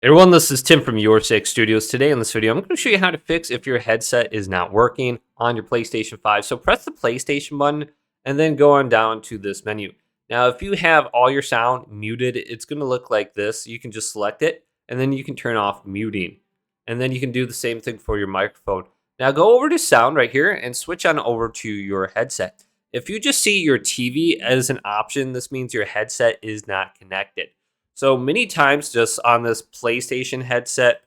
Everyone, this is Tim from Your Six Studios. Today in this video, I'm going to show you how to fix if your headset is not working on your PlayStation 5. So press the PlayStation button and then go on down to this menu. Now, if you have all your sound muted, it's going to look like this. You can just select it and then you can turn off muting. And then you can do the same thing for your microphone. Now go over to sound right here and switch on over to your headset. If you just see your TV as an option, this means your headset is not connected. So many times just on this PlayStation headset,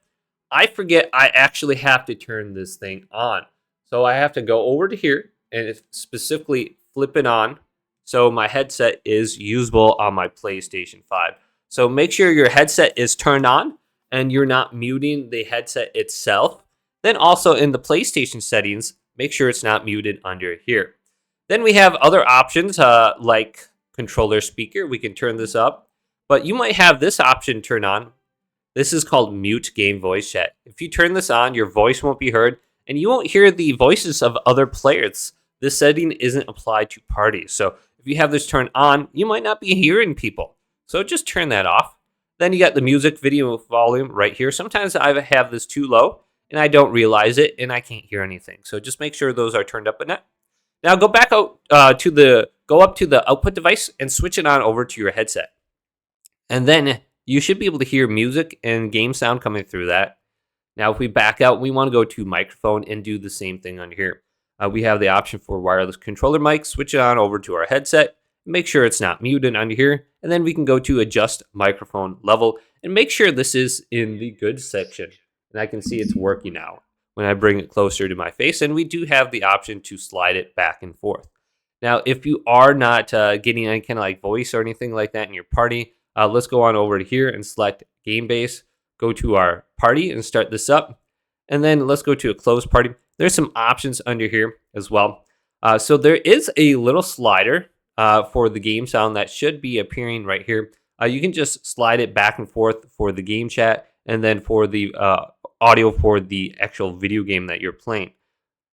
I forget I actually have to turn this thing on. So I have to go over to here and specifically flip it on so my headset is usable on my PlayStation 5. So make sure your headset is turned on and you're not muting the headset itself. Then also in the PlayStation settings, make sure it's not muted under here. Then we have other options like controller speaker. We can turn this up. But you might have this option turned on. This is called mute game voice chat. If you turn this on, your voice won't be heard and you won't hear the voices of other players. This setting isn't applied to parties. So if you have this turned on, you might not be hearing people. So just turn that off. Then you got the music video volume right here. Sometimes I have this too low and I don't realize it and I can't hear anything. So just make sure those are turned up a net. Now go back out go up to the output device and switch it on over to your headset. And then you should be able to hear music and game sound coming through that. Now, if we back out, we want to go to microphone and do the same thing on here. We have the option for wireless controller mic. Switch it on over to our headset. Make sure it's not muted under here. And then we can go to adjust microphone level and make sure this is in the good section. And I can see it's working now when I bring it closer to my face. And we do have the option to slide it back and forth. Now, if you are not getting any kind of like voice or anything like that in your party, let's go on over to here and select game base, go to our party and start this up. And then let's go to a closed party. There's some options under here as well. So there is a little slider for the game sound that should be appearing right here. You can just slide it back and forth for the game chat and then for the audio for the actual video game that you're playing.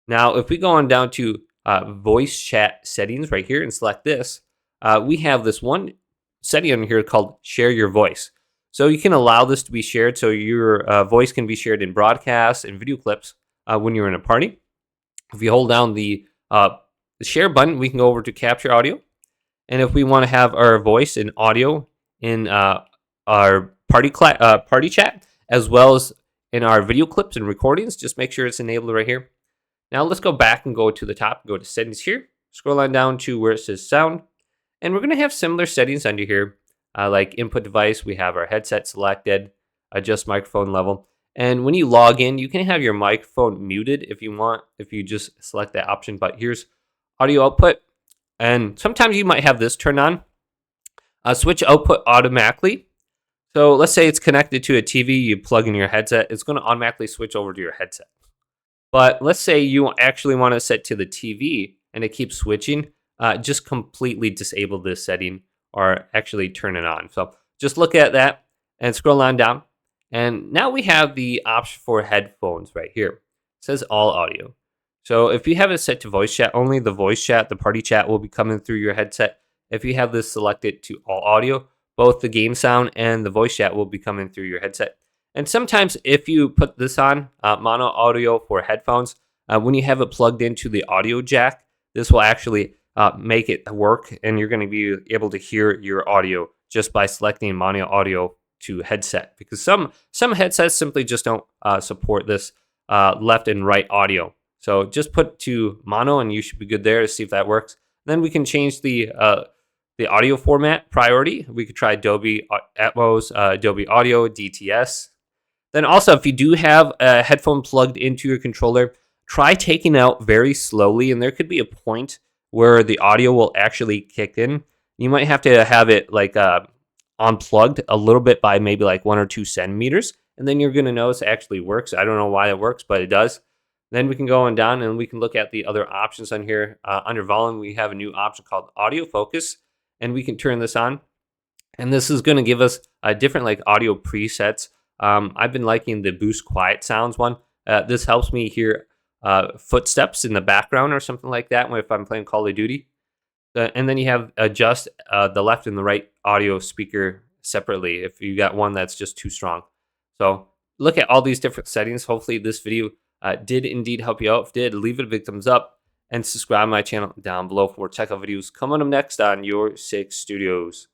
Now, if we go on down to voice chat settings right here and select this, we have this one setting on here called share your voice. So you can allow this to be shared so your voice can be shared in broadcasts and video clips when you're in a party. If you hold down the share button, we can go over to capture audio. And if we want to have our voice and audio in our party chat, as well as in our video clips and recordings, just make sure it's enabled right here. Now let's go back and go to the top, go to settings here, scroll on down to where it says sound. And we're going to have similar settings under here, like input device. We have our headset selected, adjust microphone level. And when you log in, you can have your microphone muted if you want, if you just select that option. But here's audio output. And sometimes you might have this turned on. Switch output automatically. So let's say it's connected to a TV, you plug in your headset, it's going to automatically switch over to your headset. But let's say you actually want to set to the TV and it keeps switching. Just completely disable this setting or actually turn it on. So just look at that and scroll on down. And now we have the option for headphones right here. It says all audio. So if you have it set to voice chat, only the voice chat, the party chat will be coming through your headset. If you have this selected to all audio, both the game sound and the voice chat will be coming through your headset. And sometimes if you put this on, mono audio for headphones, when you have it plugged into the audio jack, this will actually make it work, and you're going to be able to hear your audio just by selecting mono audio to headset, because some headsets simply just don't support this left and right audio. So just put to mono and you should be good there to see if that works. Then we can change the audio format priority. We could try Dolby Atmos, Dolby Audio, DTS. Then also, if you do have a headphone plugged into your controller, try taking it out very slowly, and there could be a point where the audio will actually kick in. You might have to have it like unplugged a little bit by maybe like 1 or 2 centimeters, and then you're going to notice it actually works. I don't know why it works, but it does. Then we can go on down and we can look at the other options on here. Under volume, we have a new option called audio focus, and we can turn this on. And this is going to give us different like audio presets. I've been liking the boost quiet sounds one. This helps me hear footsteps in the background or something like that if I'm playing Call of Duty. And then you have adjust the left and the right audio speaker separately if you got one that's just too strong. So look at all these different settings. Hopefully this video did indeed help you out. If it did, leave it a big thumbs up and subscribe to my channel down below for checkout videos coming up next on Your 6 Studios.